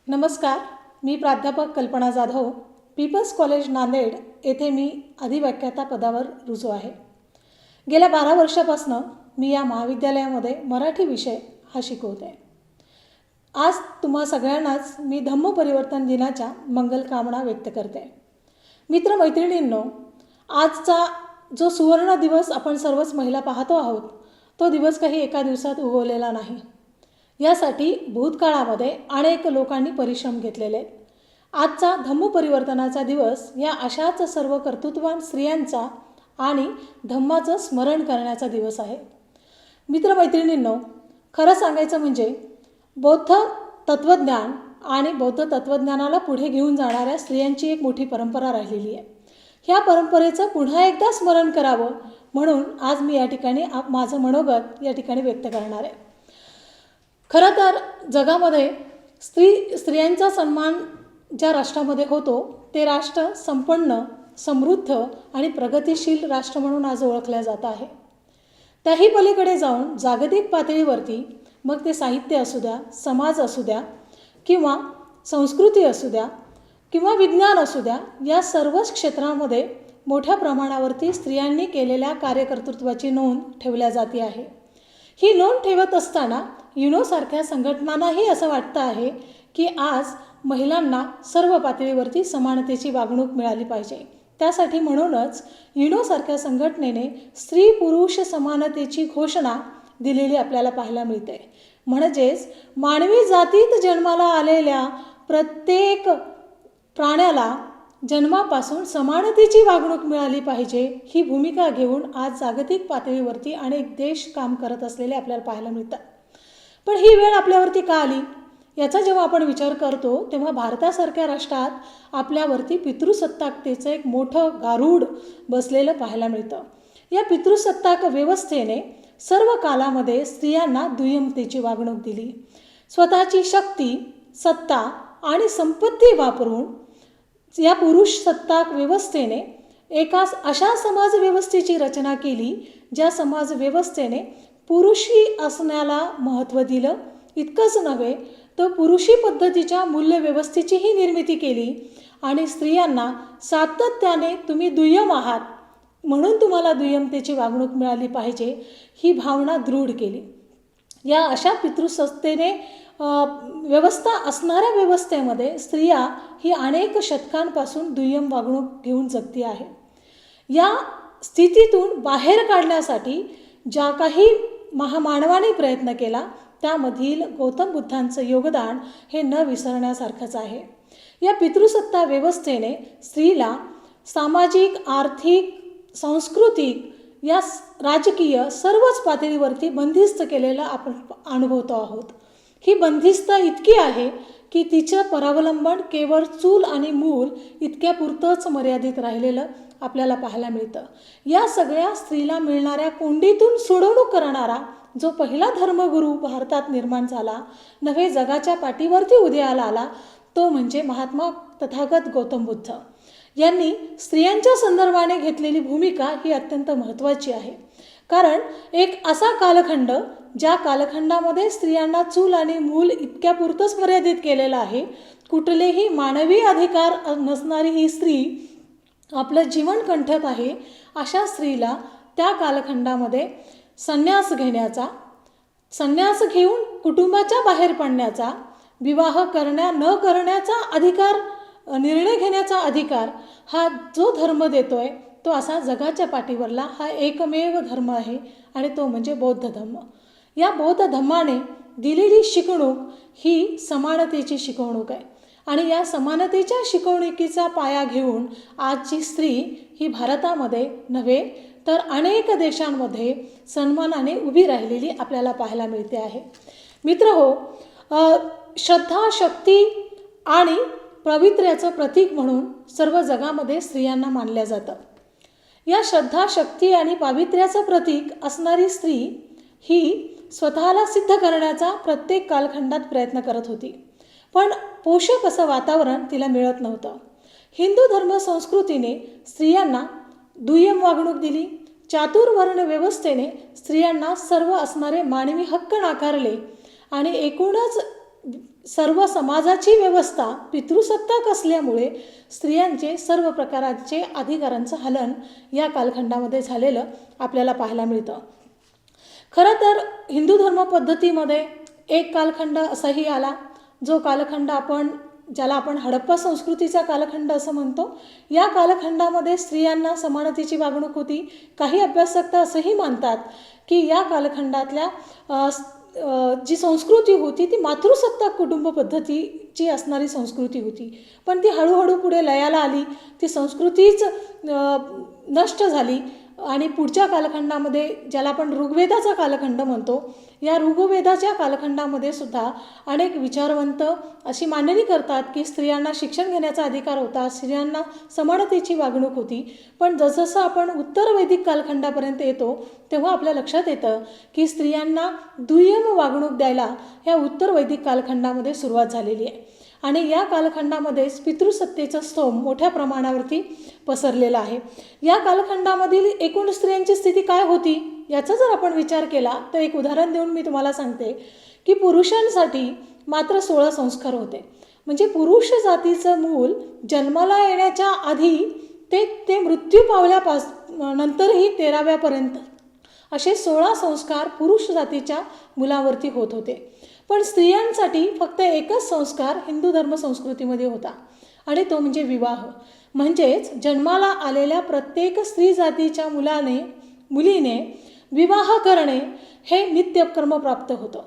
नमस्कार, मी प्राध्यापक कल्पना जाधव, पीपल्स कॉलेज नांदेड येथे मी अधिव्याख्याता पदावर रुजू आहे. गेल्या 12 वर्षापासून मी या महाविद्यालयामध्ये मराठी विषय हा शिकवते. आज तुम्हा सगळ्यांनाच मी धम्म परिवर्तन दिनाच्या मंगल कामना व्यक्त करते. मित्रमैत्रिणींनो, आजचा जो सुवर्ण दिवस आपण सर्वच महिला पाहतो आहोत, तो दिवस काही एका दिवसात उगवलेला नाही. यासाठी भूतकाळामध्ये अनेक लोकांनी परिश्रम घेतलेले आहेत. आजचा धम्म परिवर्तनाचा दिवस या अशाच सर्व कर्तृत्ववान स्त्रियांचा आणि धम्माचं स्मरण करण्याचा दिवस आहे. मित्रमैत्रिणींनो, खरं सांगायचं म्हणजे बौद्ध तत्त्वज्ञान आणि बौद्ध तत्त्वज्ञानाला पुढे घेऊन जाणाऱ्या स्त्रियांची एक मोठी परंपरा राहिलेली आहे. ह्या परंपरेचं पुन्हा एकदा स्मरण करावं म्हणून आज मी या ठिकाणी माझं मनोगत या ठिकाणी व्यक्त करणार आहे. खरं तर जगामध्ये स्त्रियांचा सन्मान ज्या राष्ट्रामध्ये होतो ते राष्ट्र संपन्न, समृद्ध आणि प्रगतिशील राष्ट्र म्हणून आज ओळखले जात आहे. त्याही पलीकडे जाऊन जागतिक पातळीवरती मग ते साहित्य असू द्या, समाज असू द्या किंवा संस्कृती असू द्या किंवा विज्ञान असू द्या, या सर्वच क्षेत्रामध्ये मोठ्या प्रमाणावरती स्त्रियांनी केलेल्या कार्यकर्तृत्वाची नोंद ठेवल्या जाते आहे. ही नोंद ठेवत असताना युनोसारख्या संघटनांनाही असं वाटतं आहे की आज महिलांना सर्व पातळीवरती समानतेची वागणूक मिळाली पाहिजे. त्यासाठी म्हणूनच युनोसारख्या संघटनेने स्त्री पुरुष समानतेची घोषणा दिलेली आपल्याला पाहायला मिळते. म्हणजेच मानवी जातीत जन्माला आलेल्या प्रत्येक प्राण्याला जन्मापासून समानतेची वागणूक मिळाली पाहिजे, ही भूमिका घेऊन आज जागतिक पातळीवरती अनेक देश काम करत असलेले आपल्याला पाहायला मिळतात. पण ही वेळ आपल्यावरती का आली याचा जेव्हा आपण विचार करतो तेव्हा भारतासारख्या राष्ट्रात आपल्यावरती पितृसत्ताकतेचं एक मोठं गारूड बसलेलं पाहायला मिळतं. या पितृसत्ताक व्यवस्थेने सर्व कालामध्ये स्त्रियांना दुय्यमतेची वागणूक दिली. स्वतःची शक्ती, सत्ता आणि संपत्ती वापरून या पुरुष सत्ताक व्यवस्थेने एका अशा समाज व्यवस्थेची रचना केली ज्या समाज व्यवस्थेने पुरुषी असण्याला महत्त्व दिलं. इतकंच नव्हे तर पुरुषी पद्धतीच्या मूल्यव्यवस्थेचीही निर्मिती केली आणि स्त्रियांना सातत्याने तुम्ही दुय्यम आहात म्हणून तुम्हाला दुय्यमतेची वागणूक मिळाली पाहिजे ही भावना दृढ केली. या अशा पितृसत्तेने व्यवस्था असणाऱ्या व्यवस्थेमध्ये स्त्रिया ही अनेक शतकांपासून दुय्यम वागणूक घेऊन जगती आहे. या स्थितीतून बाहेर काढण्यासाठी ज्या काही महामानवाने प्रयत्न केला त्यामधील गौतम बुद्धांचं योगदान हे न विसरण्यासारखंच आहे. या पितृसत्ता व्यवस्थेने स्त्रीला सामाजिक, आर्थिक, सांस्कृतिक या राजकीय सर्वच पातळीवरती बंदिस्त केलेलं आपण अनुभवतो आहोत. ही बंदिस्त इतकी आहे की तिचं परावलंबन केवळ चूल आणि मूल इतक्यापुरतंच मर्यादित राहिलेलं आपल्याला पाहायला मिळतं. या सगळ्या स्त्रीला मिळणाऱ्या कोंडीतून सोडवणूक करणारा जो पहिला धर्मगुरू भारतात निर्माण झाला, नव्हे जगाच्या पाठीवरती उदयाला आला, तो म्हणजे महात्मा तथागत गौतम बुद्ध यांनी स्त्रियांच्या संदर्भाने घेतलेली भूमिका ही अत्यंत महत्त्वाची आहे. कारण एक असा कालखंड ज्या कालखंडामध्ये स्त्रियांना चूल आणि मूल इतक्यापुरतंच मर्यादित केलेलं आहे. कुठलेही मानवी अधिकार नसणारी ही स्त्री आपलं जीवन कंठत आहे. अशा स्त्रीला त्या कालखंडामध्ये संन्यास घेऊन कुटुंबाच्या बाहेर पडण्याचा, विवाह न करण्याचा अधिकार, निर्णय घेण्याचा अधिकार हा जो धर्म देतोय तो असा जगाच्या पाठीवरला हा एकमेव धर्म आहे आणि तो म्हणजे बौद्ध धर्म. या बौद्ध धर्माने दिलेली शिकवणूक ही समानतेची शिकवणूक आहे आणि या समानतेच्या शिकवणुकीचा पाया घेऊन आजची स्त्री ही भारतामध्ये नव्हे तर अनेक देशांमध्ये सन्मानाने उभी राहिलेली आपल्याला पाहायला मिळते आहे. मित्रहो, श्रद्धा, शक्ती आणि पावित्र्याचं प्रतीक म्हणून सर्व जगामध्ये स्त्रियांना मानल्या जातं. या श्रद्धा, शक्ती आणि पावित्र्याचं प्रतीक असणारी स्त्री ही स्वतःला सिद्ध करण्याचा प्रत्येक कालखंडात प्रयत्न करत होती. पण पोषक असं वातावरण तिला मिळत नव्हतं. हिंदू धर्म संस्कृतीने स्त्रियांना दुय्यम वागणूक दिली. चातुर्वर्ण व्यवस्थेने स्त्रियांना सर्व असणारे मानवी हक्क नाकारले आणि एकूणच सर्व समाजाची व्यवस्था पितृसत्ताक असल्यामुळे स्त्रियांचे सर्व प्रकारचे अधिकारांचं हनन या कालखंडामध्ये झालेलं आपल्याला पाहायला मिळतं. खरं तर हिंदू धर्म पद्धतीमध्ये एक कालखंड असाही आला, जो कालखंड ज्याला आपण हडप्पा संस्कृतीचा कालखंड असं म्हणतो. या कालखंडामध्ये स्त्रियांना समानतेची वागणूक होती. काही अभ्यासक तर असंही मानतात की या कालखंडातल्या जी संस्कृती होती ती मातृसत्ताक कुटुंब पद्धतीची असणारी संस्कृती होती. पण ती हळूहळू पुढे लयाला आली, ती संस्कृतीच नष्ट झाली आणि पुढच्या कालखंडामध्ये, ज्याला आपण ऋग्वेदाचा कालखंड म्हणतो, या ऋग्वेदाच्या कालखंडामध्ये सुद्धा अनेक विचारवंत अशी मांडणी करतात की स्त्रियांना शिक्षण घेण्याचा अधिकार होता, स्त्रियांना समानतेची वागणूक होती. पण जसजसं आपण उत्तर वैदिक कालखंडापर्यंत येतो तेव्हा आपल्या लक्षात येतं की स्त्रियांना दुय्यम वागणूक द्यायला ह्या उत्तर वैदिक कालखंडामध्ये सुरुवात झालेली आहे. आणि या कालखंडामध्ये पितृसत्तेचं स्तोम मोठ्या प्रमाणावरती पसरलेला आहे. या कालखंडामधील एकूण स्त्रियांची स्थिती काय होती याचा जर आपण विचार केला तर एक उदाहरण देऊन मी तुम्हाला सांगते की पुरुषांसाठी मात्र 16 संस्कार होते. म्हणजे पुरुष जातीचं मूल जन्माला येण्याच्या आधी ते मृत्यू पावल्यानंतरही 13व्यापर्यंत असे 16 संस्कार पुरुष जातीच्या मुलावरती होत होते. पण स्त्रियांसाठी फक्त एकच संस्कार हिंदू धर्म संस्कृतीमध्ये होता आणि तो म्हणजे विवाह. म्हणजेच जन्माला आलेल्या प्रत्येक स्त्री जातीच्या मुलीने विवाह करणे हे नित्यकर्म प्राप्त होतं.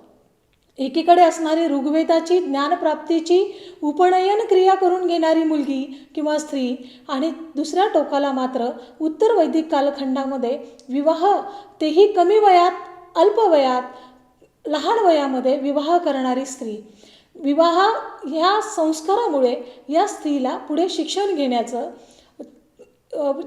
एकीकडे असणारी ऋग्वेदाची ज्ञानप्राप्तीची उपनयन क्रिया करून घेणारी मुलगी किंवा स्त्री आणि दुसऱ्या टोकाला मात्र उत्तर वैदिक कालखंडामध्ये विवाह, तेही कमी वयात, अल्प वयात, लहान वयामध्ये विवाह करणारी स्त्री. विवाह ह्या संस्कारामुळे या स्त्रीला पुढे शिक्षण घेण्याचं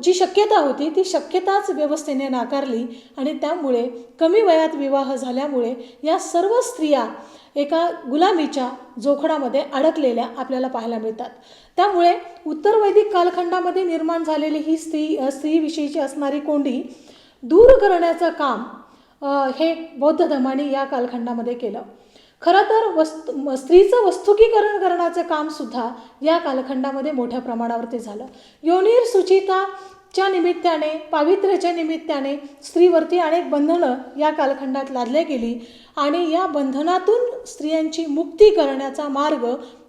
जी शक्यता होती ती शक्यताच व्यवस्थेने नाकारली आणि त्यामुळे कमी वयात विवाह झाल्यामुळे या सर्व स्त्रिया एका गुलामीच्या जोखडामध्ये अडकलेल्या आपल्याला पाहायला मिळतात. त्यामुळे उत्तर वैदिक कालखंडामध्ये निर्माण झालेली ही स्त्रीविषयीची असणारी कोंडी दूर करण्याचं काम हे बौद्ध धर्माने या कालखंडामध्ये केलं. खरं तर स्त्रीचं वस्तुकीकरण करण्याचं कामसुद्धा या कालखंडामध्ये मोठ्या प्रमाणावरती झालं. योनिर सुचिताच्या निमित्ताने, पावित्र्याच्या निमित्ताने स्त्रीवरती अनेक बंधनं या कालखंडात लादल्या गेली आणि या बंधनातून स्त्रियांची मुक्ती करण्याचा मार्ग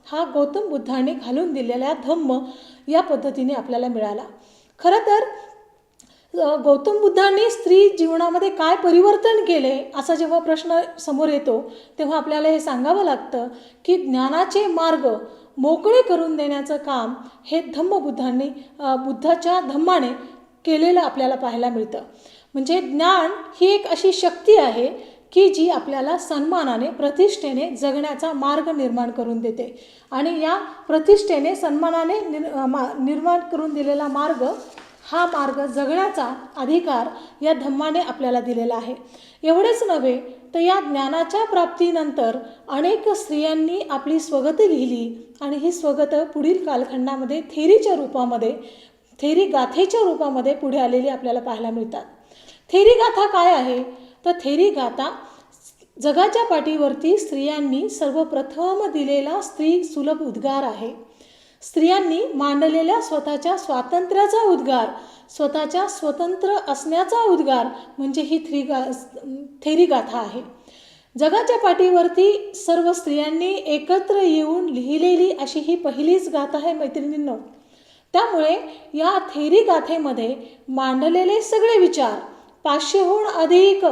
हा गौतम बुद्धाने घालून दिलेल्या धम्म या पद्धतीने आपल्याला मिळाला. खरं तर गौतम बुद्धांनी स्त्री जीवनामध्ये काय परिवर्तन केले असा जेव्हा प्रश्न समोर येतो तेव्हा आपल्याला हे सांगावं लागतं की ज्ञानाचे मार्ग मोकळे करून देण्याचं काम हे बुद्धाच्या धम्माने केलेलं आपल्याला पाहायला मिळतं. म्हणजे ज्ञान ही एक अशी शक्ती आहे की जी आपल्याला सन्मानाने, प्रतिष्ठेने जगण्याचा मार्ग निर्माण करून देते आणि या प्रतिष्ठेने, सन्मानाने निर्माण करून दिलेला मार्ग, हा मार्ग जगण्याचा अधिकार या धम्माने आपल्याला दिलेला आहे. एवढेच नव्हे तर या ज्ञानाच्या प्राप्तीनंतर अनेक स्त्रियांनी आपली स्वगतं लिहिली आणि ही स्वगतं पुढील कालखंडामध्ये थेरी गाथेच्या रूपामध्ये पुढे आलेली आपल्याला पाहायला मिळतात. थेरी गाथा काय आहे तर थेरी गाथा जगाच्या पाठीवरती स्त्रियांनी सर्वप्रथम दिलेला स्त्री सुलभ उद्गार आहे. स्त्रियांनी मांडलेल्या स्वतःच्या स्वातंत्र्याचा उद्गार, स्वतःच्या स्वतंत्र असण्याचा उद्गार म्हणजे ही थेरी गाथा आहे. जगाच्या पाठीवरती सर्व स्त्रियांनी एकत्र येऊन लिहिलेली अशी ही पहिलीच गाथा आहे मैत्रिणींनो. त्यामुळे या थेरी गाथेमध्ये मांडलेले सगळे विचार, 500हून अधिक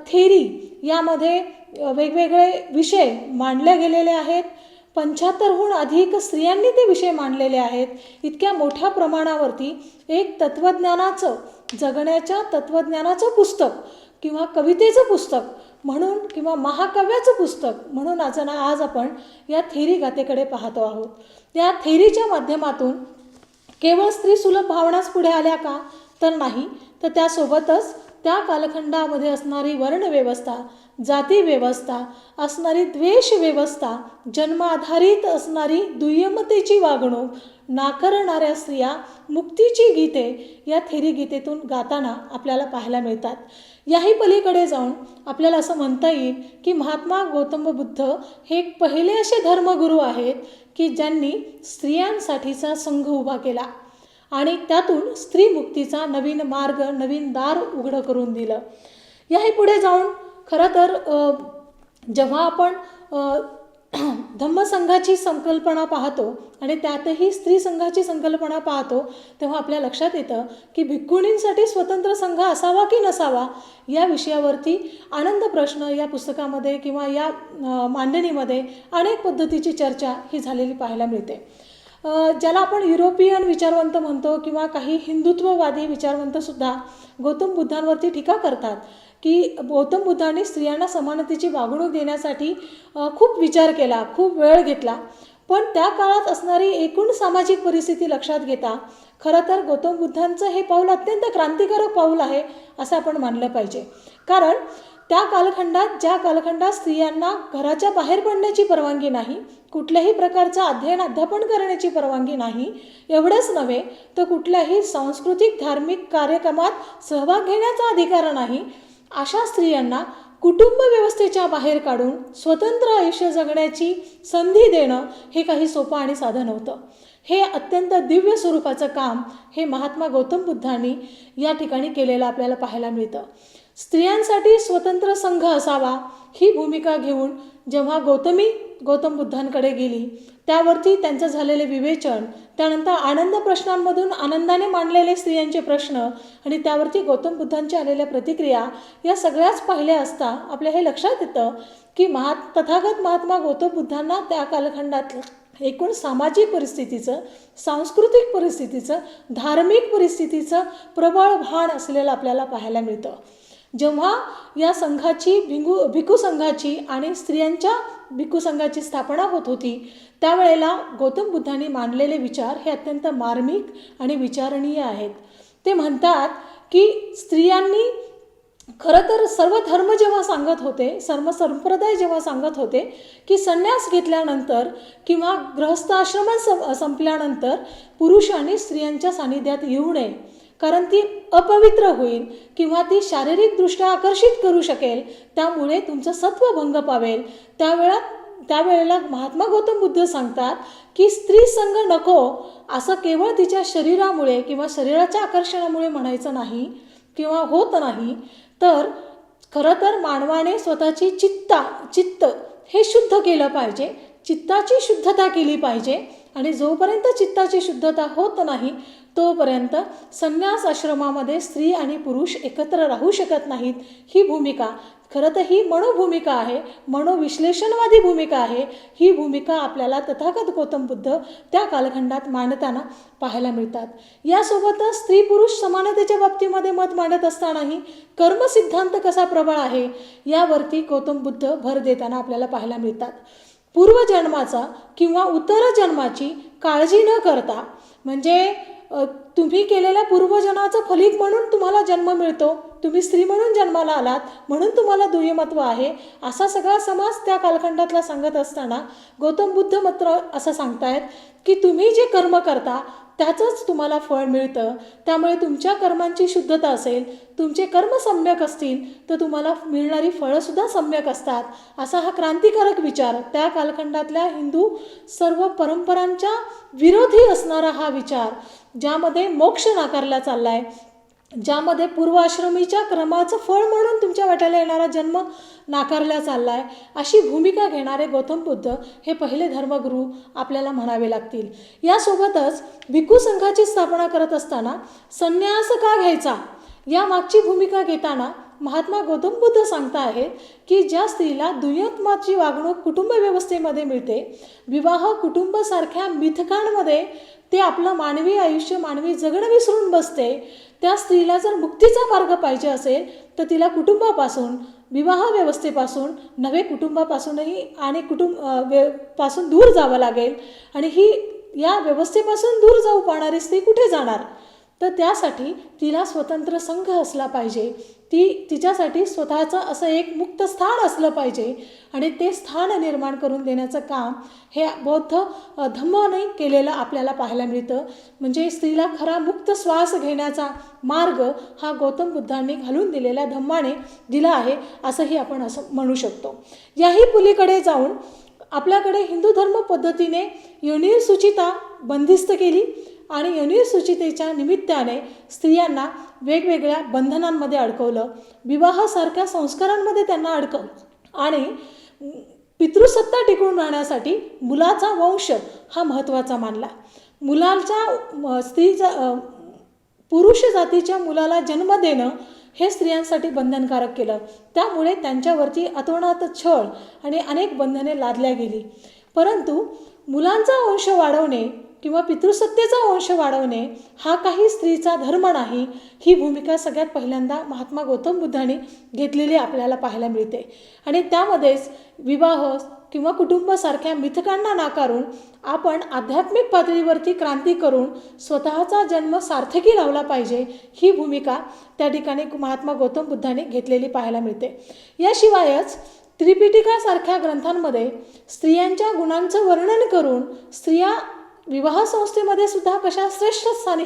थेरी यामध्ये वेगवेगळे विषय मांडले गेलेले आहेत. 75हून अधिक स्त्रियांनी ते विषय मांडलेले आहेत. इतक्या मोठ्या प्रमाणावरती एक तत्त्वज्ञानाचं, जगण्याच्या तत्त्वज्ञानाचं पुस्तक किंवा कवितेचं पुस्तक म्हणून किंवा महाकाव्याचं पुस्तक म्हणून आज आपण या थेरी गाथेकडे पाहतो आहोत. या थेरीच्या माध्यमातून केवळ स्त्री सुलभ भावनाच पुढे आल्या का तर नाही, तर त्यासोबतच त्या कालखंडामध्ये असणारी वर्णव्यवस्था, जाती व्यवस्था असणारी, द्वेष व्यवस्था, जन्माधारित असणारी दुय्यमतेची वागणूक नाकारणाऱ्या स्त्रिया मुक्तीची गीते या थेरी गीतेतून गाताना आपल्याला पाहायला मिळतात. याही पलीकडे जाऊन आपल्याला असं म्हणता येईल की महात्मा गौतम बुद्ध हे एक पहिले असे धर्मगुरू आहेत की ज्यांनी स्त्रियांसाठीचा संघ उभा केला आणि त्यातून स्त्री मुक्तीचा नवीन मार्ग, नवीन दार उघडं करून दिलं. याही पुढे जाऊन खरं तर जेव्हा आपण धम्मसंघाची संकल्पना पाहतो आणि त्यातही स्त्री संघाची संकल्पना पाहतो तेव्हा आपल्या लक्षात येतं की भिक्खुणींसाठी स्वतंत्र संघ असावा की नसावा या विषयावरती आनंद प्रश्न या पुस्तकामध्ये किंवा या मांडणीमध्ये अनेक पद्धतीची चर्चा ही झालेली पाहायला मिळते. ज्याला आपण युरोपियन विचारवंत म्हणतो किंवा काही हिंदुत्ववादी विचारवंतसुद्धा गौतम बुद्धांवरती टीका करतात की गौतम बुद्धांनी स्त्रियांना समानतेची वागणूक देण्यासाठी खूप विचार केला, खूप वेळ घेतला. पण त्या काळात असणारी एकूण सामाजिक परिस्थिती लक्षात घेता खरं तर गौतम बुद्धांचं हे पाऊल अत्यंत क्रांतिकारक पाऊल आहे असं आपण मानलं पाहिजे. कारण त्या कालखंडात, ज्या कालखंडात स्त्रियांना घराच्या बाहेर पडण्याची परवानगी नाही, कुठल्याही प्रकारचं अध्ययन अध्यापन करण्याची परवानगी नाही, एवढंच नव्हे तर कुठल्याही सांस्कृतिक धार्मिक कार्यक्रमात सहभाग घेण्याचा अधिकार नाही, अशा स्त्रियांना कुटुंब व्यवस्थेच्या बाहेर काढून स्वतंत्र आयुष्य जगण्याची संधी देणं हे काही सोपं आणि साधं नव्हतं. हे अत्यंत दिव्य स्वरूपाचं काम हे महात्मा गौतम बुद्धांनी या ठिकाणी केलेलं आपल्याला पाहायला मिळतं. स्त्रियांसाठी स्वतंत्र संघ असावा ही भूमिका घेऊन जेव्हा गौतम बुद्धांकडे गेली, त्यावरती त्यांचं झालेले विवेचन, त्यानंतर आनंद प्रश्नांमधून आनंदाने मांडलेले स्त्रियांचे प्रश्न आणि त्यावरती गौतम बुद्धांच्या आलेल्या प्रतिक्रिया या सगळ्याच पाहिल्या असता आपल्या हे लक्षात येतं की तथागत महात्मा गौतम बुद्धांना त्या कालखंडात एकूण सामाजिक परिस्थितीचं, सांस्कृतिक परिस्थितीचं, धार्मिक परिस्थितीचं प्रबळ भान असलेलं आपल्याला पाहायला मिळतं. जेव्हा या संघाची भिक्खू संघाची आणि स्त्रियांच्या भिक्खू संघाची स्थापना होत होती त्यावेळेला गौतम बुद्धांनी मांडलेले विचार हे अत्यंत मार्मिक आणि विचारणीय आहेत. ते म्हणतात की स्त्रियांनी खरं तर सर्व धर्म जेव्हा सांगत होते, सर्व संप्रदाय जेव्हा सांगत होते की संन्यास घेतल्यानंतर किंवा गृहस्थाश्रम संपल्यानंतर पुरुषांनी स्त्रियांच्या सानिध्यात येऊ नये, कारण ती अपवित्र होईल किंवा ती शारीरिकदृष्ट्या आकर्षित करू शकेल, त्यामुळे तुमचं सत्व भंग पावेल. त्यावेळेला महात्मा गौतम बुद्ध सांगतात की स्त्री संग नको असं केवळ तिच्या शरीरामुळे किंवा शरीराच्या आकर्षणामुळे म्हणायचं नाही किंवा होत नाही, तर खरं तर मानवाने स्वतःची चित्त हे शुद्ध केलं पाहिजे, चित्ताची शुद्धता केली पाहिजे. आणि जोपर्यंत चित्ताची शुद्धता होत नाही तोपर्यंत संन्यास आश्रमामध्ये स्त्री आणि पुरुष एकत्र राहू शकत नाहीत. ही भूमिका खरं तर ही मनोभूमिका आहे, मनोविश्लेषणवादी भूमिका आहे. ही भूमिका आपल्याला तथागत गौतम बुद्ध त्या कालखंडात मांडताना पाहायला मिळतात. यासोबतच स्त्री पुरुष समानतेच्या बाबतीमध्ये मत मांडत असतानाही कर्मसिद्धांत कसा प्रबळ आहे यावरती गौतम बुद्ध भर देताना आपल्याला पाहायला मिळतात. पूर्वजन्माचा किंवा उत्तर जन्माची काळजी न करता, म्हणजे तुम्ही केलेल्या पूर्वजन्माचं फलित म्हणून तुम्हाला जन्म मिळतो, तुम्ही स्त्री म्हणून जन्माला आलात म्हणून तुम्हाला दुय्यमत्व आहे, असा सगळा समाज त्या कालखंडातला सांगत असताना गौतम बुद्ध मात्र असं सांगतायत की तुम्ही जे कर्म करता त्याचंच तुम्हाला फळ मिळतं. त्यामुळे तुमच्या कर्मांची शुद्धता असेल, तुमचे कर्म सम्यक असतील तर तुम्हाला मिळणारी फळंसुद्धा सम्यक असतात. असा हा क्रांतिकारक विचार, त्या कालखंडातल्या हिंदू सर्व परंपरांच्या विरोधी असणारा हा विचार, ज्यामध्ये मोक्ष नाकारला चालला आहे, ज्यामध्ये पूर्वाश्रमीच्या क्रमाचं फळ म्हणून तुमच्या वाट्याला येणारा जन्म नाकारला चालला आहे, अशी भूमिका घेणारे गौतम बुद्ध हे पहिले धर्मगुरू आपल्याला म्हणावे लागतील. यासोबतच भिक्खू संघाची स्थापना करत असताना संन्यास का घ्यायचा या मागची भूमिका घेताना महात्मा गौतम बुद्ध सांगता आहेत की ज्या स्त्रीला दुय्यमत्वाची वागणूक कुटुंब व्यवस्थेमध्ये मिळते, विवाह कुटुंबासारख्या मिथकांमध्ये ते आपलं मानवी आयुष्य, मानवी जगणं विसरून बसते, त्या स्त्रीला जर मुक्तीचा मार्ग पाहिजे असेल तर तिला कुटुंबापासून, विवाह व्यवस्थेपासून नव्हे कुटुंबापासूनही आणि पासून दूर जावं लागेल. आणि ही या व्यवस्थेपासून दूर जाऊ पाहणारी स्त्री कुठे जाणार? तर त्यासाठी तिला स्वतंत्र संघ असला पाहिजे, तिच्यासाठी स्वतःचं असं एक मुक्त स्थान असलं पाहिजे आणि ते स्थान निर्माण करून देण्याचं काम हे बौद्ध धम्माने केलेलं आपल्याला पाहायला मिळतं. म्हणजे स्त्रीला खरा मुक्त श्वास घेण्याचा मार्ग हा गौतम बुद्धांनी घालून दिलेल्या धम्माने दिला आहे असंही आपण असं म्हणू शकतो. याही पलीकडे जाऊन आपल्याकडे हिंदू धर्म पद्धतीने योनिर शुचिता बंदिस्त केली आणि योनिर शुचितेच्या निमित्ताने स्त्रियांना वेगवेगळ्या बंधनांमध्ये अडकवलं, विवाहासारख्या संस्कारांमध्ये त्यांना अडकवलं आणि पितृसत्ता टिकून राहण्यासाठी मुलाचा वंश हा महत्त्वाचा मानला. मुलाच्या स्त्रीचा पुरुष जातीच्या मुलाला जन्म देणं हे स्त्रियांसाठी बंधनकारक केलं. त्यामुळे त्यांच्यावरती अतोनात छळ आणि अनेक बंधने लादल्या गेली. परंतु मुलांचा वंश वाढवणे किंवा पितृसत्तेचा वंश वाढवणे हा काही स्त्रीचा धर्म नाही, ही भूमिका सगळ्यात पहिल्यांदा महात्मा गौतम बुद्धांनी घेतलेली आपल्याला पाहायला मिळते. आणि त्यामध्येच विवाह किंवा कुटुंबासारख्या मिथकांना नाकारून आपण आध्यात्मिक पातळीवरती क्रांती करून स्वतःचा जन्म सार्थकी लावला पाहिजे, ही भूमिका त्या ठिकाणी महात्मा गौतम बुद्धांनी घेतलेली पाहायला मिळते. याशिवायच त्रिपिटिकासारख्या ग्रंथांमध्ये स्त्रियांच्या गुणांचं वर्णन करून स्त्रिया विवाह संस्थेमध्ये सुद्धा कशा श्रेष्ठ स्थानी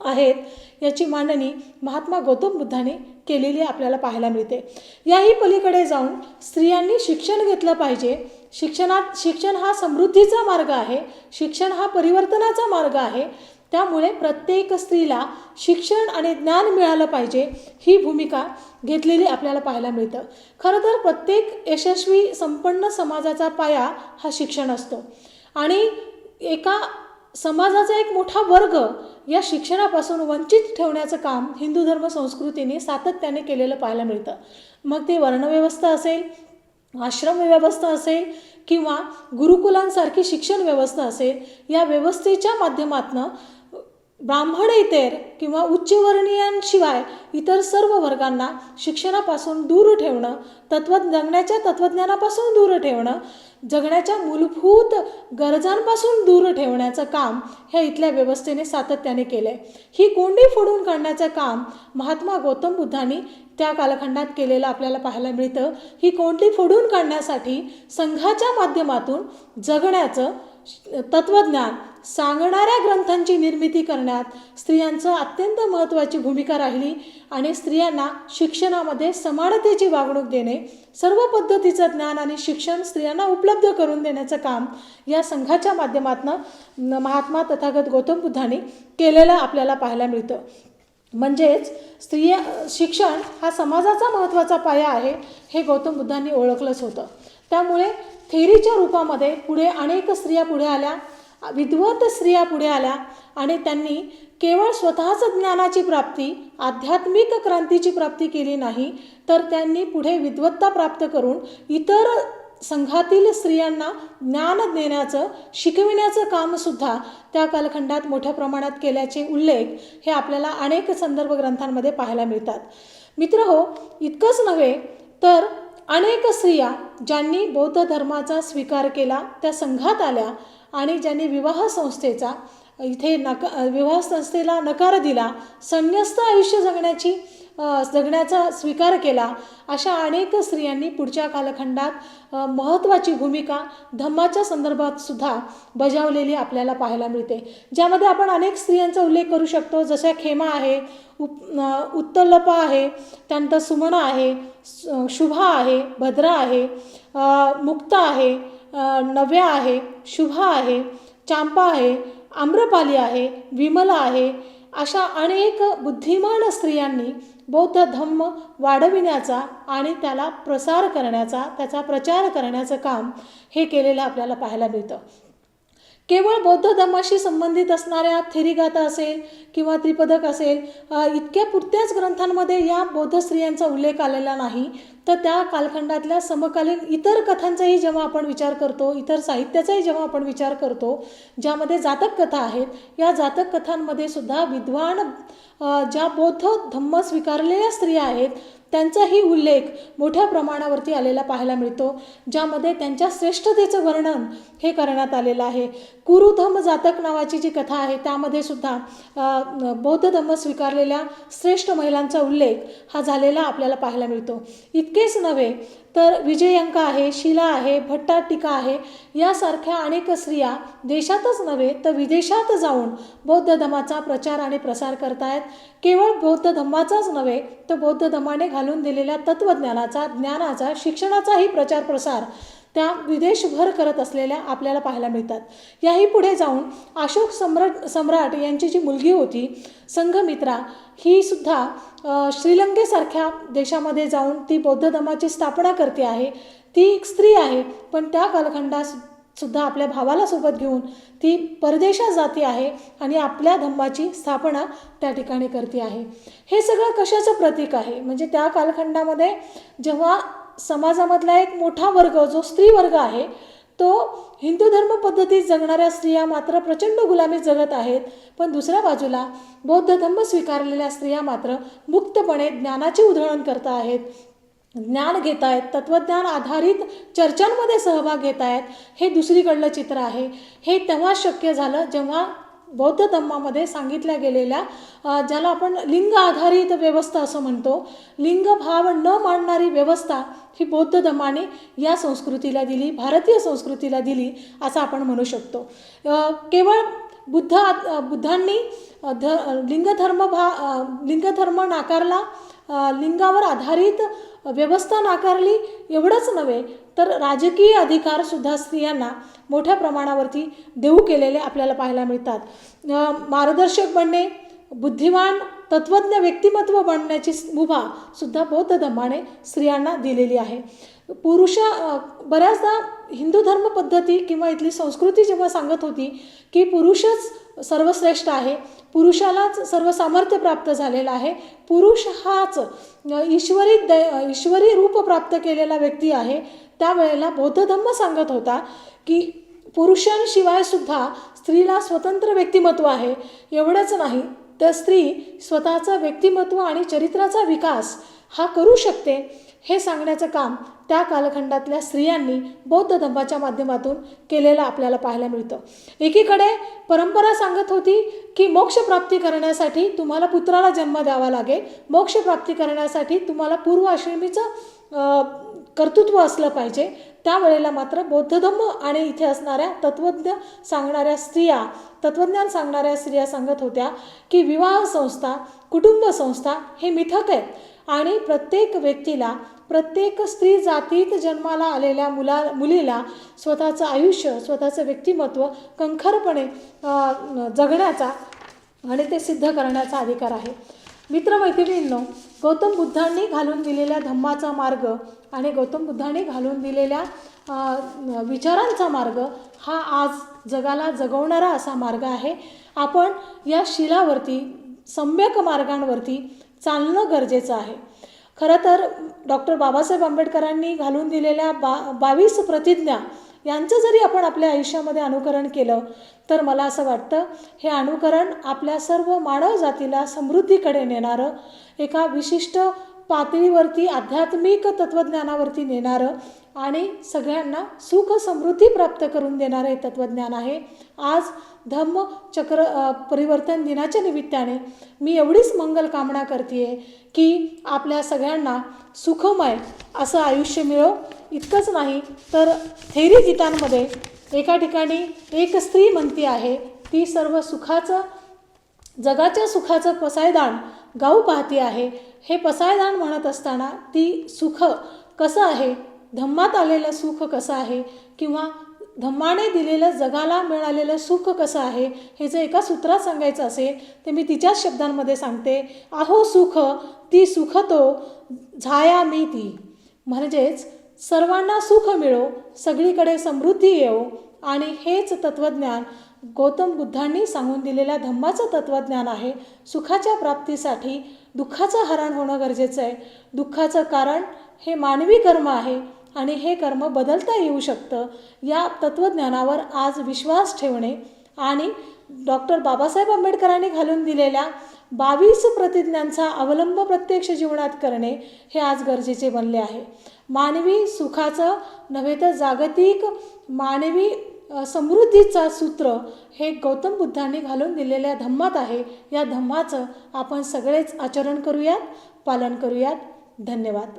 आहेत याची मांडणी महात्मा गौतम बुद्धांनी केलेली आपल्याला पाहायला मिळते. याही पलीकडे जाऊन स्त्रियांनी शिक्षण घेतलं पाहिजे. शिक्षण हा समृद्धीचा मार्ग आहे, शिक्षण हा परिवर्तनाचा मार्ग आहे. त्यामुळे प्रत्येक स्त्रीला शिक्षण आणि ज्ञान मिळालं पाहिजे, ही भूमिका घेतलेली आपल्याला पाहायला मिळतं. खरं तर प्रत्येक यशस्वी संपन्न समाजाचा पाया हा शिक्षण असतो आणि एका समाजाचा एक मोठा वर्ग या शिक्षणापासून वंचित ठेवण्याचं काम हिंदू धर्म संस्कृतीने सातत्याने केलेलं पाहायला मिळतं. मग ते वर्णव्यवस्था असेल, आश्रम व्यवस्था असेल किंवा गुरुकुलांसारखी शिक्षण व्यवस्था असेल, या व्यवस्थेच्या माध्यमातून ब्राह्मणेतर किंवा उच्चवर्णीयांशिवाय इतर सर्व वर्गांना शिक्षणापासून दूर ठेवणं, जगण्याच्या तत्त्वज्ञानापासून दूर ठेवणं, जगण्याच्या मूलभूत गरजांपासून दूर ठेवण्याचं काम ह्या इथल्या व्यवस्थेने सातत्याने केलं आहे. ही कोंडी फोडून काढण्याचं काम महात्मा गौतम बुद्धांनी त्या कालखंडात केलेलं आपल्याला पाहायला मिळतं. ही कोंडी फोडून काढण्यासाठी संघाच्या माध्यमातून जगण्याचं तत्त्वज्ञान सांगणाऱ्या ग्रंथांची निर्मिती करण्यात स्त्रियांचं अत्यंत महत्त्वाची भूमिका राहिली आणि स्त्रियांना शिक्षणामध्ये समानतेची वागणूक देणे, सर्व पद्धतीचं ज्ञान आणि शिक्षण स्त्रियांना उपलब्ध करून देण्याचं काम या संघाच्या माध्यमातून महात्मा तथागत गौतम बुद्धांनी केलेलं आपल्याला पाहायला मिळतं. म्हणजेच शिक्षण हा समाजाचा महत्त्वाचा पाया आहे हे गौतम बुद्धांनी ओळखलंच होतं. त्यामुळे थेरीच्या रूपामध्ये पुढे अनेक स्त्रिया पुढे आल्या, विद्वत स्त्रिया पुढे आल्या आणि त्यांनी केवळ स्वतःच ज्ञानाची प्राप्ती, आध्यात्मिक क्रांतीची प्राप्ती केली नाही, तर त्यांनी पुढे विद्वत्ता प्राप्त करून इतर संघातील स्त्रियांना ज्ञान देण्याचं, शिकविण्याचं कामसुद्धा त्या कालखंडात मोठ्या प्रमाणात केल्याचे उल्लेख हे आपल्याला अनेक संदर्भ ग्रंथांमध्ये पाहायला मिळतात. मित्रहो, इतकंच नव्हे तर अनेक स्त्रिया ज्यांनी बौद्ध धर्माचा स्वीकार केला, त्या संघात आल्या आणि ज्यांनी विवाह संस्थेचा विवाह संस्थेला नकार दिला, संन्यस्त आयुष्य जगण्याचा स्वीकार केला, अशा अनेक स्त्रियांनी पुढच्या कालखंडात महत्त्वाची भूमिका धम्माच्या संदर्भात सुद्धा बजावलेली आपल्याला पाहायला मिळते. ज्यामध्ये आपण अनेक स्त्रियांचा उल्लेख करू शकतो, जशा खेमा आहे, उत्तलपा आहे, त्यानंतर सुमना आहे, शुभा आहे, भद्रा आहे, मुक्ता आहे, नव्या आहे, शुभा आहे, चांपा आहे, आम्रपाली आहे, विमला आहे. अशा अनेक बुद्धिमान स्त्रियांनी बौद्ध धम्म वाढविण्याचा आणि त्याला प्रसार करण्याचा, त्याचा प्रचार करण्याचं काम हे केलेलं आपल्याला पाहायला मिळतं. केवळ बौद्ध धम्माशी संबंधित असणाऱ्या थेरीगाथा असेल किंवा त्रिपदक असेल, इतक्या पुरत्याच ग्रंथांमध्ये या बौद्ध स्त्रियांचा उल्लेख आलेला नाही, तर त्या कालखंडातल्या समकालीन इतर कथांचाही जेव्हा आपण विचार करतो, इतर साहित्याचाही जेव्हा आपण विचार करतो, ज्यामध्ये जातक कथा आहेत, या जातक कथांमध्ये सुद्धा विद्वान ज्या बौद्ध धम्म स्वीकारलेल्या स्त्रिया आहेत त्यांचाही उल्लेख मोठ्या प्रमाणावरती आलेला पाहायला मिळतो, ज्यामध्ये त्यांच्या श्रेष्ठतेचं वर्णन हे करण्यात आलेलं आहे. कुरुधम्म जातक नावाची जी कथा आहे त्यामध्ये सुद्धा बौद्ध धम्म स्वीकारलेल्या श्रेष्ठ महिलांचा उल्लेख हा झालेला आपल्याला पाहायला मिळतो. इतकेच नव्हे तर विजयंका आहे, शिला आहे, भट्टाटिका आहे, यासारख्या अनेक स्त्रिया देशातच नव्हे तर विदेशात जाऊन बौद्ध धम्माचा प्रचार आणि प्रसार करतायत. केवळ बौद्ध धम्माचाच नव्हे तर बौद्ध धम्माने घालून दिलेल्या तत्त्वज्ञानाचा, ज्ञानाचा, शिक्षणाचाही प्रचार प्रसार त्या विदेशभर करत असलेल्या आपल्याला पाहायला मिळतात. याही पुढे जाऊन अशोक सम्राट यांची जी मुलगी होती संघमित्रा, ही सुद्धा श्रीलंकेसारख्या देशामध्ये जाऊन ती बौद्ध धम्माची स्थापना करते आहे. ती एक स्त्री आहे, पण त्या कालखंडात सुद्धा आपल्या भावाला सोबत घेऊन ती परदेशात जाते आहे आणि आपल्या धम्माची स्थापना त्या ठिकाणी करते आहे. हे सगळं कशाचं प्रतीक आहे? म्हणजे त्या कालखंडामध्ये जेव्हा समाजामधला एक मोठा वर्ग जो स्त्री वर्ग आहे तो हिंदू धर्म पद्धतीत जगणाऱ्या स्त्रिया मात्र प्रचंड गुलामीत जगत आहेत, पण दुसऱ्या बाजूला बौद्ध धम्म स्वीकारलेल्या स्त्रिया मात्र मुक्तपणे ज्ञानाची उधळण करत आहेत, ज्ञान घेत आहेत, तत्त्वज्ञान आधारित चर्चांमध्ये सहभाग घेत आहेत. हे दुसरीकडलं चित्र आहे. हे तेव्हा शक्य झालं जेव्हा बौद्ध धम्मामध्ये सांगितल्या गेलेल्या ज्याला आपण लिंग आधारित व्यवस्था असं म्हणतो, लिंगभाव न मांडणारी व्यवस्था ही बौद्ध धम्माने या संस्कृतीला दिली, भारतीय संस्कृतीला दिली असं आपण म्हणू शकतो. केवळ बुद्धांनी लिंगधर्म नाकारला, लिंगावर आधारित व्यवस्था नाकारली एवढंच नव्हे तर राजकीय अधिकारसुद्धा स्त्रियांना मोठ्या प्रमाणावरती देऊ केलेले आपल्याला पाहायला मिळतात. मार्गदर्शक बनणे, बुद्धिमान तत्त्वज्ञ व्यक्तिमत्व बनण्याची मुभा सुद्धा बौद्ध धम्माने स्त्रियांना दिलेली आहे. बऱ्याचदा हिंदू धर्म पद्धती किंवा इथली संस्कृती जेव्हा सांगत होती की पुरुषच सर्वश्रेष्ठ आहे, पुरुषालाच सर्व सामर्थ्य प्राप्त झालेलं आहे, पुरुष हाच ईश्वरी रूप प्राप्त केलेला व्यक्ती आहे, त्यावेळेला बौद्ध धम्म सांगत होता की पुरुषांशिवाय सुद्धा स्त्रीला स्वतंत्र व्यक्तिमत्व आहे. एवढंच नाही तर स्त्री स्वतःचं व्यक्तिमत्व आणि चरित्राचा विकास हा करू शकते, हे सांगण्याचं काम त्या कालखंडातल्या स्त्रियांनी बौद्ध धम्माच्या माध्यमातून केलेलं आपल्याला पाहायला मिळतं. एकीकडे परंपरा सांगत होती की मोक्षप्राप्ती करण्यासाठी तुम्हाला पुत्राला जन्म द्यावा लागेल, मोक्षप्राप्ती करण्यासाठी तुम्हाला पूर्वाश्रमीचं कर्तृत्व असलं पाहिजे. त्यावेळेला मात्र बौद्ध धम्म आणि इथे असणाऱ्या तत्त्वज्ञान सांगणाऱ्या स्त्रिया सांगत होत्या की विवाह संस्था, कुटुंब संस्था हे मिथक आहेत आणि प्रत्येक व्यक्तीला, प्रत्येक स्त्री जातीत जन्माला आलेल्या मुलीला स्वतःचं आयुष्य, स्वतःचं व्यक्तिमत्व खंखरपणे जगण्याचा आणि ते सिद्ध करण्याचा अधिकार आहे. मित्रमैत्रिणींनो, गौतम बुद्धांनी घालून दिलेल्या धम्माचा मार्ग आणि गौतम बुद्धांनी घालून दिलेल्या विचारांचा मार्ग हा आज जगाला जगवणारा असा मार्ग आहे. आपण या शिलावरती, सम्यक मार्गांवरती चालणं गरजेचं आहे. खरं तर डॉक्टर बाबासाहेब आंबेडकरांनी घालून दिलेल्या 22 प्रतिज्ञा यांचं जरी आपण आपल्या आयुष्यामध्ये अनुकरण केलं तर मला असं वाटतं हे अनुकरण आपल्या सर्व मानव जातीला समृद्धीकडे नेणारं, एका विशिष्ट पातळीवरती आध्यात्मिक तत्त्वज्ञानावरती नेणारं आणि सगळ्यांना सुख समृद्धी प्राप्त करून देणारं हे तत्त्वज्ञान आहे. आज धम्मचक्र परिवर्तन दिनाच्या निमित्ताने मी एवढीच मंगल कामना करते आहे की आपल्या सगळ्यांना सुखमय असं आयुष्य मिळो. इतकंच नाही तर थेरी गीतांमध्ये एका ठिकाणी एक स्त्री म्हणती आहे, ती सर्व सुखाचं, जगाच्या सुखाचं पसायदान गाऊ पाहती आहे. हे पसायदान म्हणत असताना ती सुख कसं आहे, धम्मात आलेलं सुख कसं आहे किंवा धम्माने दिलेलं जगाला मिळालेलं सुख कसं आहे, हे जर एका सूत्रात सांगायचं असेल तर मी तिच्याच शब्दांमध्ये सांगते, अहो सुख ती सुख तो झाया मी ती. म्हणजेच सर्वांना सुख मिळो, सगळीकडे समृद्धी येवो आणि हेच तत्त्वज्ञान गौतम बुद्धांनी सांगून दिलेल्या धम्माचं तत्त्वज्ञान आहे. सुखाच्या प्राप्तीसाठी दुःखाचं हरण होणं गरजेचं आहे. दुःखाचं कारण हे मानवी कर्म आहे आणि हे कर्म बदलता येऊ शकतं, या तत्त्वज्ञानावर आज विश्वास ठेवणे आणि डॉक्टर बाबासाहेब आंबेडकरांनी घालून दिलेल्या 22 प्रतिज्ञांचा अवलंब प्रत्यक्ष जीवनात करणे हे आज गरजेचे बनले आहे. मानवी सुखाचं नव्हे तर जागतिक मानवी समृद्धीचा सूत्र हे गौतम बुद्धांनी घालून दिलेल्या धम्मात आहे. या धम्माचं आपण सगळेच आचरण करूयात, पालन करूयात. धन्यवाद.